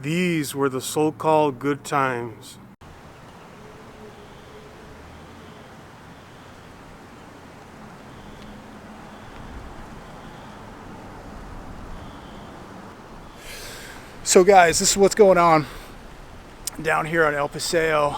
These were the so-called good times. So guys, this is what's going on down here on El Paseo,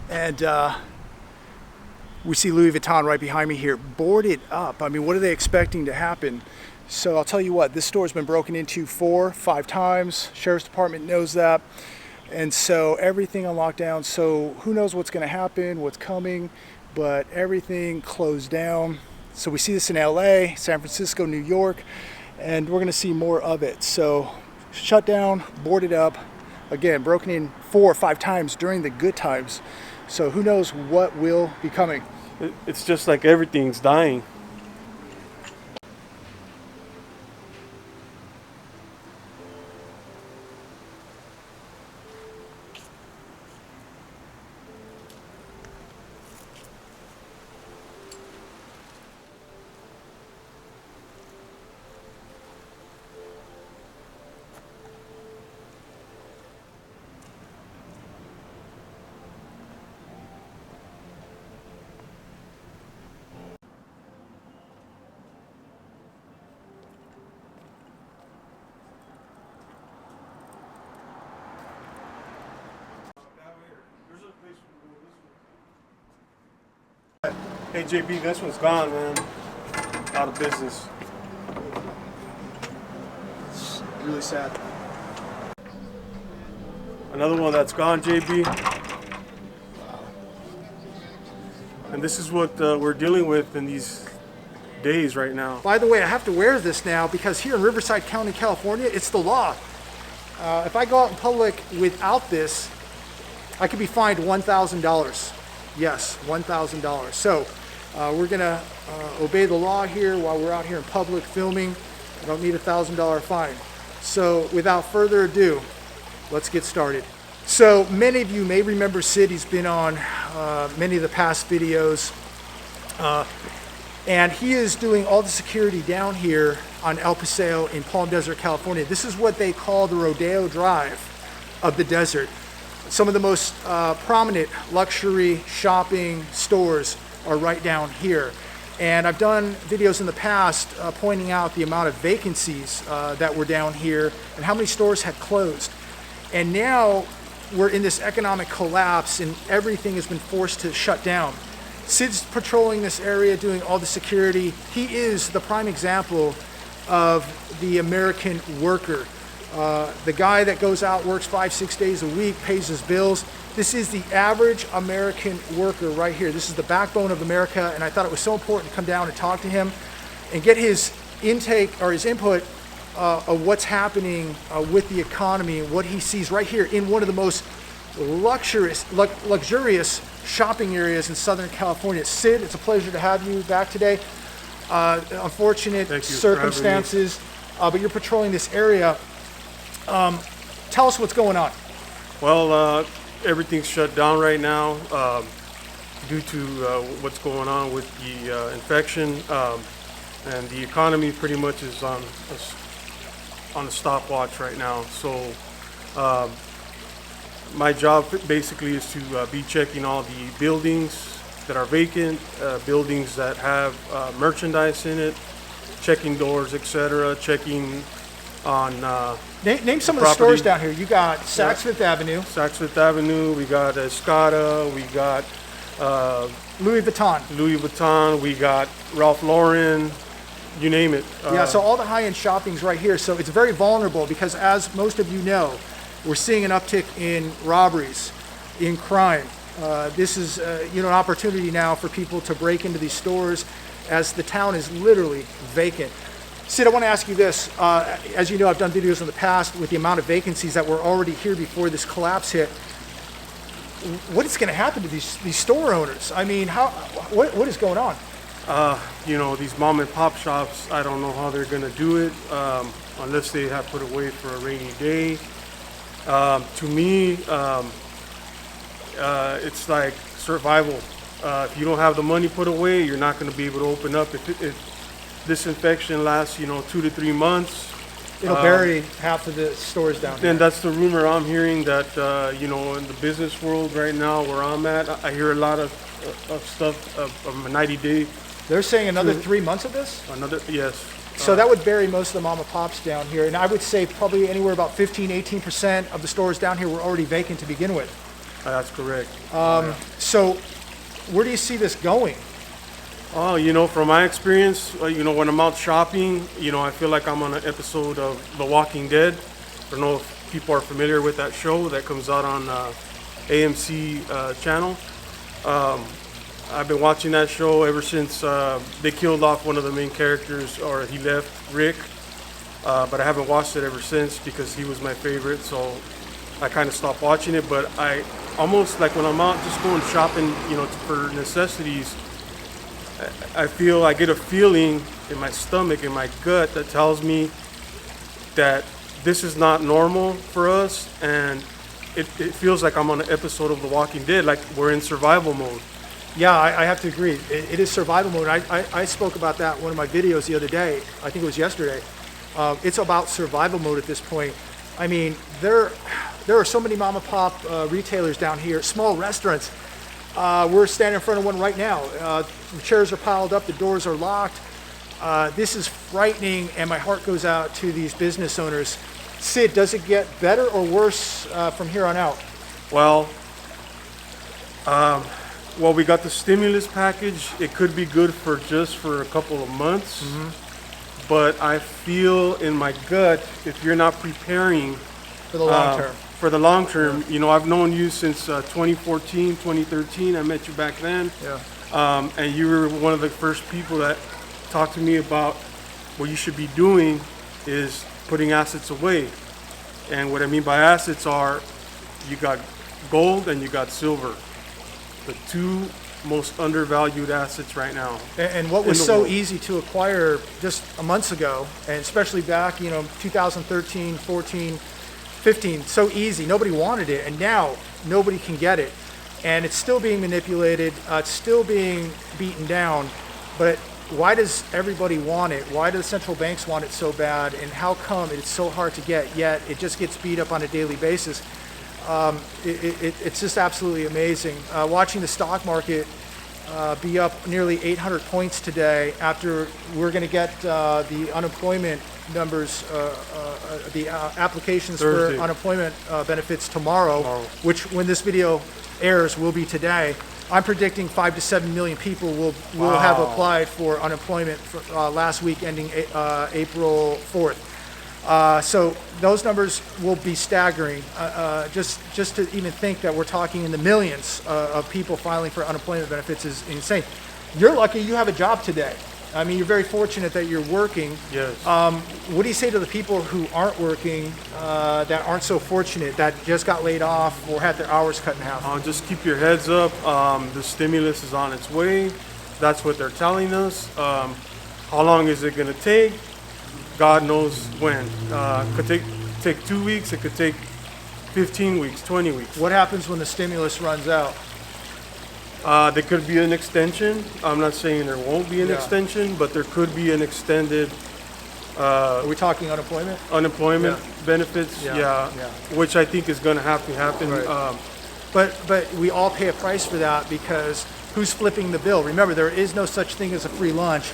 and we see Louis Vuitton right behind me here, boarded up. I mean, what are they expecting to happen? So I'll tell you what, this store's been broken into 4-5 times. Sheriff's Department knows that, and so everything on lockdown. So who knows what's going to happen, what's coming, but everything closed down. So we see this in LA, San Francisco, New York, and we're going to see more of it. So shut down, boarded up, again, broken in 4 or 5 times during the good times. So who knows what will be coming. It's just like everything's dying. Hey JB, this one's gone, man. Out of business. It's really sad. Another one that's gone, JB. And this is what we're dealing with in these days right now. By the way, I have to wear this now because here in Riverside County, California, it's the law. If I go out in public without this, I could be fined $1,000. Yes, $1,000. So we're gonna obey the law here while we're out here in public filming. I don't need a $1,000 fine. So without further ado, let's get started. So many of you may remember Sid. He's been on many of the past videos. And he is doing all the security down here on El Paseo in Palm Desert, California. This is what they call the Rodeo Drive of the desert. Some of the most prominent luxury shopping stores are right down here. And I've done videos in the past pointing out the amount of vacancies that were down here and how many stores had closed. And now we're in this economic collapse and everything has been forced to shut down. Sid's patrolling this area, doing all the security. He is the prime example of the American worker. The guy that goes out, works 5-6 days a week, pays his bills. This is the average American worker right here. This is the backbone of America, and I thought it was so important to come down and talk to him and get his intake or his input of what's happening with the economy and what he sees right here in one of the most luxurious shopping areas in Southern California. Sid, it's a pleasure to have you back today. Unfortunate circumstances, but you're patrolling this area. Tell us what's going on. Well, everything's shut down right now due to what's going on with the infection, and the economy pretty much is on a stopwatch right now. So my job basically is to be checking all the buildings that are vacant, buildings that have merchandise in it, checking doors, etc., checking on name some of the stores down here. You got Saks Fifth Avenue. Saks Fifth Avenue. We got Escada. We got Louis Vuitton. Louis Vuitton. We got Ralph Lauren. You name it. Yeah. So all the high-end shopping's right here. So it's very vulnerable because, as most of you know, we're seeing an uptick in robberies, in crime. This is an opportunity now for people to break into these stores, as the town is literally vacant. Sid, I want to ask you this. As you know, I've done videos in the past with the amount of vacancies that were already here before this collapse hit. What is going to happen to these store owners? I mean, what is going on? These mom and pop shops, I don't know how they're going to do it unless they have put away for a rainy day. To me, it's like survival. If you don't have the money put away, you're not going to be able to open up. If this infection lasts, 2 to 3 months, It'll bury half of the stores down here. And that's the rumor I'm hearing, that you know, in the business world right now where I'm at, I hear a lot of stuff of a 90-day. They're saying another 3 months of this? Yes. So that would bury most of the mom and pops down here. And I would say probably anywhere about 15-18% of the stores down here were already vacant to begin with. That's correct. So where do you see this going? Oh, you know, from my experience, you know, when I'm out shopping, you know, I feel like I'm on an episode of The Walking Dead. I don't know if people are familiar with that show that comes out on AMC channel. I've been watching that show ever since they killed off one of the main characters, or he left, Rick. But I haven't watched it ever since because he was my favorite, so I kind of stopped watching it. But I almost, like when I'm out just going shopping, you know, for necessities, I get a feeling in my stomach, in my gut, that tells me that this is not normal for us, and it feels like I'm on an episode of The Walking Dead, like we're in survival mode. Yeah, I have to agree. It is survival mode. I spoke about that in one of my videos the other day. I think it was yesterday. It's about survival mode at this point. I mean, there are so many mom and pop retailers down here, small restaurants. We're standing in front of one right now. The chairs are piled up, the doors are locked. This is frightening, and my heart goes out to these business owners. Sid, does it get better or worse from here on out? Well, we got the stimulus package. It could be good for just for a couple of months. But I feel in my gut, if you're not preparing For the long term. for the long term, you know, I've known you since 2014, 2013. I met you back then. Yeah. And you were one of the first people that talked to me about what you should be doing is putting assets away. And what I mean by assets are, you got gold and you got silver, the two most undervalued assets right now. And what was so easy to acquire just a month ago, and especially back, you know, 2013, 14, 15, so easy. Nobody wanted it, and now nobody can get it. And it's still being manipulated. It's still being beaten down. But why does everybody want it? Why do the central banks want it so bad? And how come it's so hard to get, yet it just gets beat up on a daily basis? It's just absolutely amazing. Watching the stock market be up nearly 800 points today, after we're going to get the unemployment numbers, the applications Thursday. for unemployment benefits tomorrow, which when this video airs will be today. I'm predicting 5 to 7 million people will have applied for unemployment for, last week ending April 4th. So those numbers will be staggering. Just to even think that we're talking in the millions of people filing for unemployment benefits is insane. You're lucky you have a job today. I mean, you're very fortunate that you're working. Yes. What do you say to the people who aren't working, that aren't so fortunate, that just got laid off or had their hours cut in half? Just keep your heads up. The stimulus is on its way. That's what they're telling us. How long is it going to take? God knows when. Could take 2 weeks. It could take 15 weeks, 20 weeks. What happens when the stimulus runs out? There could be an extension. I'm not saying there won't be an extension, but there could be an extended Are we talking unemployment? Unemployment benefits. Yeah. Which I think is going to have to happen. Right. But we all pay a price for that, because who's flipping the bill? Remember, there is no such thing as a free lunch.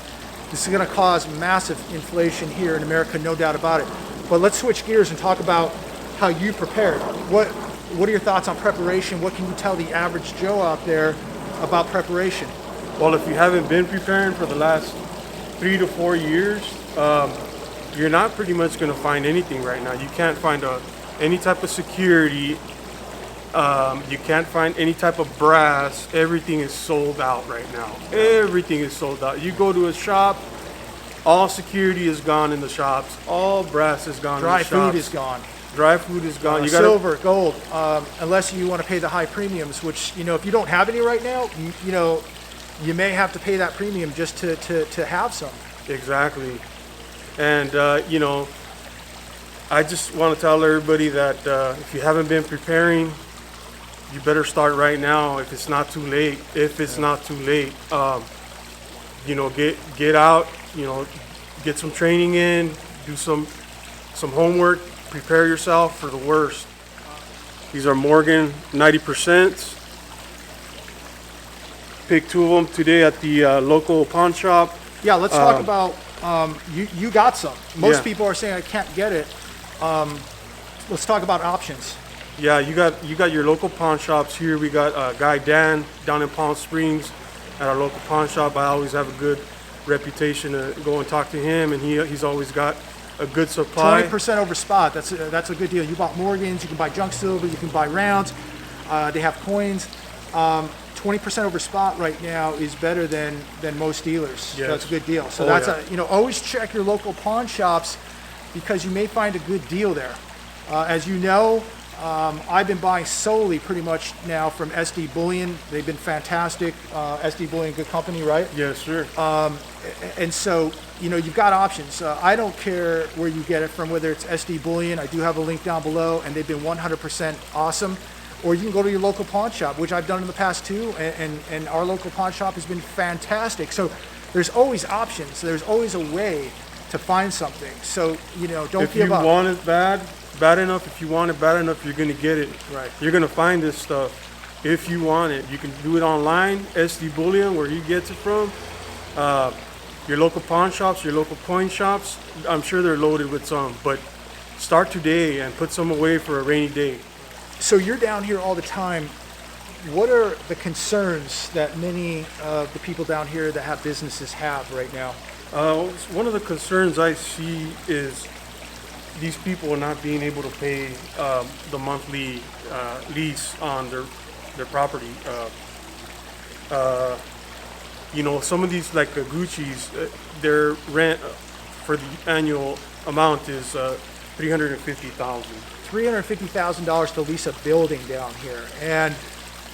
This is going to cause massive inflation here in America, no doubt about it. But let's switch gears and talk about how you prepared. What are your thoughts on preparation? What can you tell the average Joe out there about preparation? Well, if you haven't been preparing for the last 3 to 4 years, you're not pretty much going to find anything right now. You can't find any type of security. You can't find any type of brass. Everything is sold out right now. Everything is sold out. You go to a shop, all security is gone in the shops. All brass is gone in the shops. Dry food is gone. Dry food is gone. You silver, gold, unless you want to pay the high premiums, which, you know, if you don't have any right now, you may have to pay that premium just to have some. Exactly. And, I just want to tell everybody that if you haven't been preparing, you better start right now if it's not too late. If it's not too late, get out, get some training in, do some some homework. Prepare yourself for the worst. These are Morgan 90%. Picked 2 of them today at the local pawn shop. Yeah, let's talk about, you got some. Most Yeah. people are saying I can't get it. Let's talk about options. Yeah, you got your local pawn shops here. We got Guy Dan down in Palm Springs at our local pawn shop. I always have a good reputation to go and talk to him, and he's always got a good supply. 20% over spot, that's a good deal. You bought Morgans, you can buy junk silver, you can buy rounds. They have coins. 20% over spot right now is better than most dealers. Yes. That's a good deal. So Yeah. always check your local pawn shops because you may find a good deal there. As you know, I've been buying solely pretty much now from SD Bullion. They've been fantastic. SD Bullion, good company, right? Yes, sir. And so, you've got options. I don't care where you get it from, whether it's SD Bullion. I do have a link down below, and they've been 100% awesome. Or you can go to your local pawn shop, which I've done in the past too, and our local pawn shop has been fantastic. So there's always options. There's always a way to find something. So, don't If give you up. want it bad enough, if you want it bad enough, you're gonna get it. Right. You're gonna find this stuff if you want it. You can do it online, SD Bullion, where he gets it from. Your local pawn shops, your local coin shops, I'm sure they're loaded with some, but start today and put some away for a rainy day. So you're down here all the time. What are the concerns that many of the people down here that have businesses have right now? One of the concerns I see is these people are not being able to pay the monthly lease on their property. Some of these, like Gucci's, their rent for the annual amount is $350,000. $350,000 to lease a building down here. And,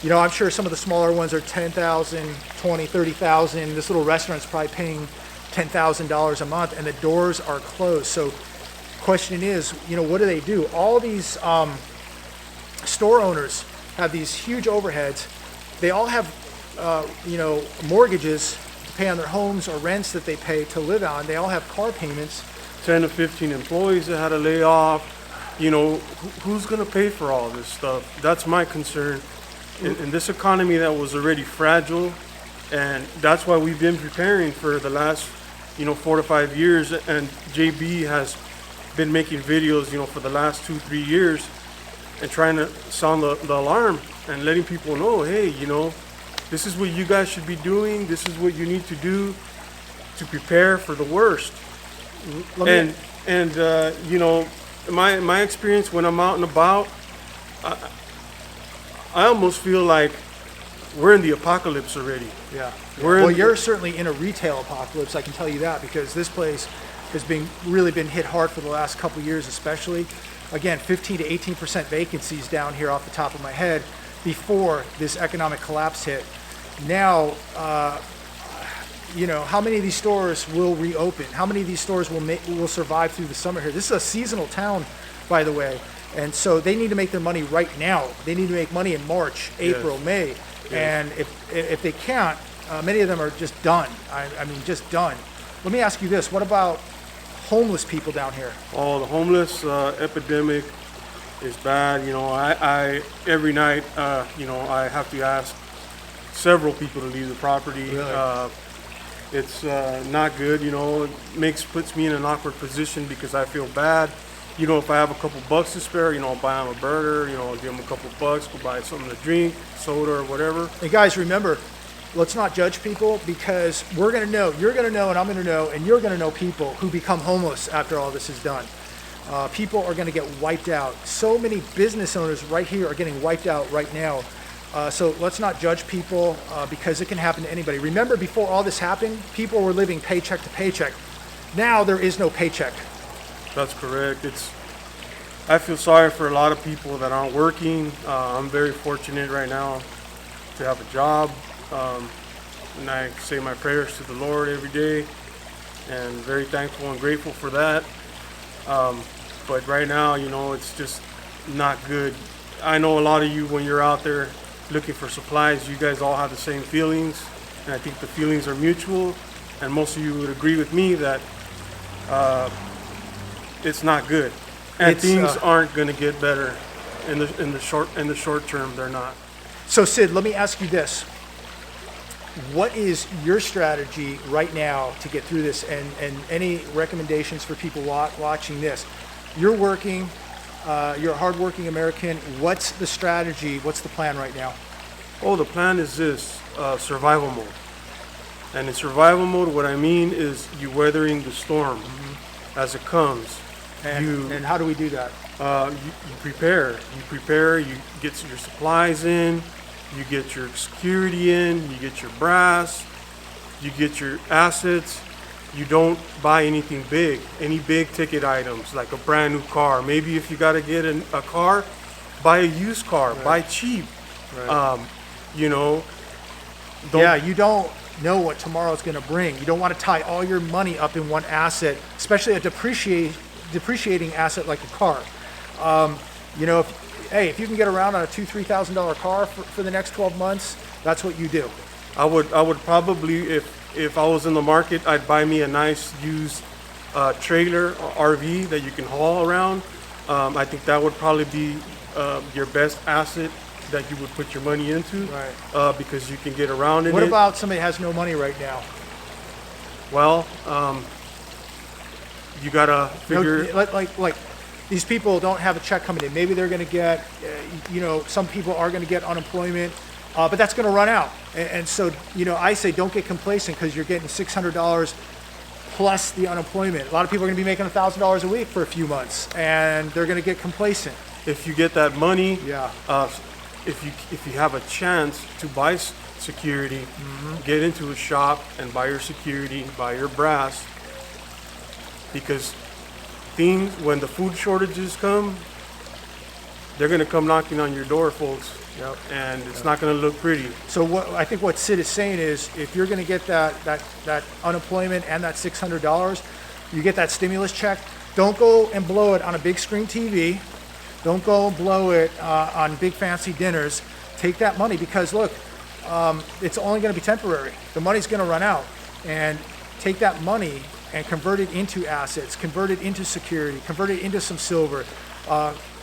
I'm sure some of the smaller ones are $10,000, $20,000, $30,000. This little restaurant's probably paying $10,000 a month, and the doors are closed. So question is, what do they do? All these store owners have these huge overheads. They all have, mortgages to pay on their homes or rents that they pay to live on. They all have car payments. 10 to 15 employees that had a layoff. Who's going to pay for all this stuff? That's my concern. In this economy that was already fragile, and that's why we've been preparing for the last, 4 to 5 years. And JB has been making videos, for the last 2-3 years, and trying to sound the alarm and letting people know, hey, this is what you guys should be doing. This is what you need to do to prepare for the worst. My experience when I'm out and about, I almost feel like we're in the apocalypse already. Yeah. Well, You're certainly in a retail apocalypse, I can tell you that, because this place has really been hit hard for the last couple of years, especially. Again, 15 to 18% vacancies down here off the top of my head before this economic collapse hit. Now, how many of these stores will reopen? How many of these stores will survive through the summer here? This is a seasonal town, by the way, and so they need to make their money right now. They need to make money in March, April, Yes. May, and if they can't, many of them are just done. I mean, just done. Let me ask you this: what about homeless people down here? Oh, the homeless epidemic is bad. I every night, I have to ask several people to leave the property. Really? It's not good. It puts me in an awkward position because I feel bad. If I have a couple bucks to spare, I'll buy them a burger. I'll give them a couple bucks, go buy something to drink, soda or whatever. And guys, remember, let's not judge people, because we're going to know, you're going to know, and I'm going to know, and you're going to know people who become homeless after all this is done. People are going to get wiped out. So many business owners right here are getting wiped out right now. So let's not judge people because it can happen to anybody. Remember, before all this happened, people were living paycheck to paycheck. Now there is no paycheck. That's correct. I feel sorry for a lot of people that aren't working. I'm very fortunate right now to have a job. And I say my prayers to the Lord every day, and very thankful and grateful for that. But right now, it's just not good. I know a lot of you, when you're out there looking for supplies, you guys all have the same feelings, and I think the feelings are mutual, and most of you would agree with me that it's not good, and It's, things aren't going to get better in the short term. They're not. So Sid, let me ask you this. What is your strategy right now to get through this, and any recommendations for people watching this? You're working, you're a hardworking American. What's the strategy? What's the plan right now? Oh, the plan is this, survival mode. And in survival mode, what I mean is you weathering the storm as it comes. And how do we do that? You prepare, you get your supplies in, you get your security in, you get your brass, you get your assets. You don't buy anything big, any big ticket items like a brand new car. Maybe if you got to get a car, buy a used car, buy cheap. Right. You know, You don't know what tomorrow's going to bring. You don't want to tie all your money up in one asset, especially a depreciating asset like a car. You know, if you can get around on a $2,000-$3,000 car for the next 12 months, that's what you do. I would probably, if I was in the market, I'd buy me a nice used trailer or RV that you can haul around. I think that would probably be your best asset that you would put your money into, Right. Because you can get around in it. What about somebody that has no money right now? Well, you gotta figure. Like these people don't have a check coming in. Maybe they're going to get, some people are going to get unemployment, but that's going to run out. And so, I say don't get complacent because you're getting $600 plus the unemployment. A lot of people are going to be making $1,000 a week for a few months, and they're going to get complacent. If you get that money, Yeah. if you have a chance to buy security, get into a shop and buy your security, buy your brass, because when the food shortages come, they're going to come knocking on your door, folks. Yep. And it's not going to look pretty. So I think what Sid is saying is, if you're going to get that unemployment and that $600, you get that stimulus check. Don't go and blow it on a big screen TV. Don't go and blow it on big fancy dinners. Take that money, because look, it's only going to be temporary. The money's going to run out, and take that money and convert it into assets, convert it into security, convert it into some silver,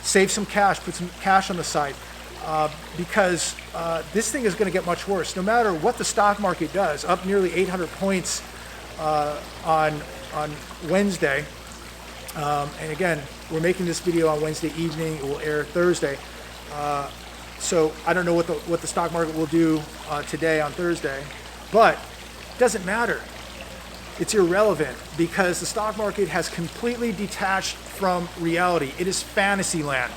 save some cash, put some cash on the side, because this thing is going to get much worse. No matter what the stock market does, up nearly 800 points on Wednesday. And again, we're making this video on Wednesday evening. It will air Thursday. So I don't know what the stock market will do today on Thursday, but it doesn't matter. It's irrelevant, because the stock market has completely detached from reality. It is fantasy land.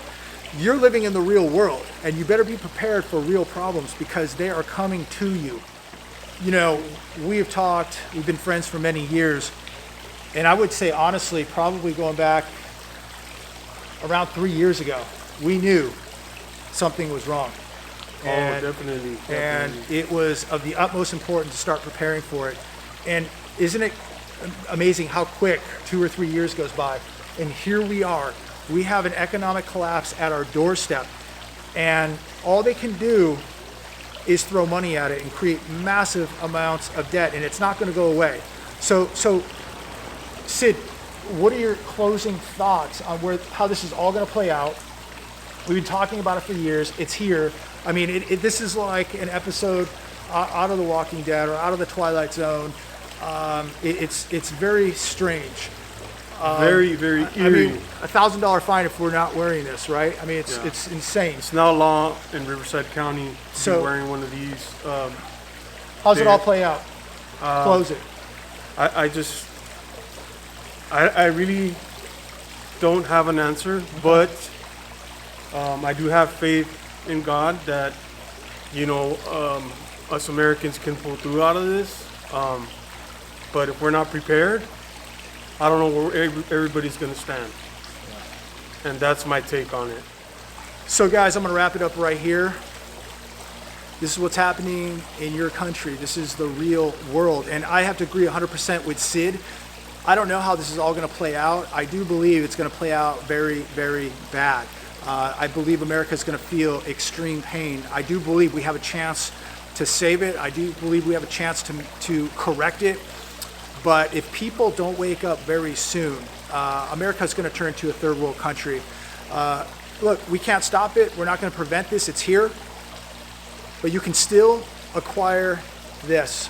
You're living in the real world, and you better be prepared for real problems, because they are coming to you. We've been friends for many years, and I would say honestly, probably going back around 3 years ago, we knew something was wrong. Definitely. And it was of the utmost importance to start preparing for it. And isn't it amazing how quick 2 or 3 years goes by? And here we are. We have an economic collapse at our doorstep. And all they can do is throw money at it and create massive amounts of debt. And it's not going to go away. So Sid, what are your closing thoughts on how this is all going to play out? We've been talking about it for years. It's here. I mean, this is like an episode out of The Walking Dead or out of the Twilight Zone. It's very strange. Very, very eerie. I mean, $1,000 fine if we're not wearing this, right? I mean, it's insane. It's now law in Riverside County to So- be wearing one of these. How's it all play out? Close it. I really don't have an answer, but I do have faith in God that, us Americans can pull through out of this. But if we're not prepared, I don't know where everybody's going to stand. And that's my take on it. So guys, I'm going to wrap it up right here. This is what's happening in your country. This is the real world. And I have to agree 100% with Sid. I don't know how this is all going to play out. I do believe it's going to play out very, very bad. I believe America is going to feel extreme pain. I do believe we have a chance to save it. I do believe we have a chance to correct it. But if people don't wake up very soon, America's going to turn to a third world country. Look, we can't stop it. We're not going to prevent this. It's here. But you can still acquire this.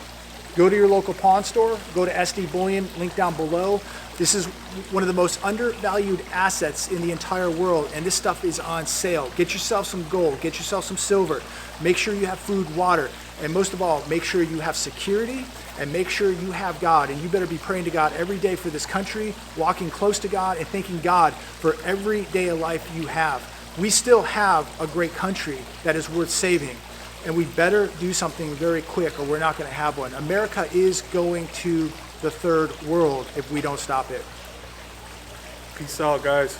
Go to your local pawn store, go to SD Bullion, link down below. This is one of the most undervalued assets in the entire world, and this stuff is on sale. Get yourself some gold, get yourself some silver, make sure you have food, water, and most of all, make sure you have security, and make sure you have God. And you better be praying to God every day for this country, walking close to God, and thanking God for every day of life you have. We still have a great country that is worth saving. And we better do something very quick or we're not going to have one. America is going to the third world if we don't stop it. Peace out, guys.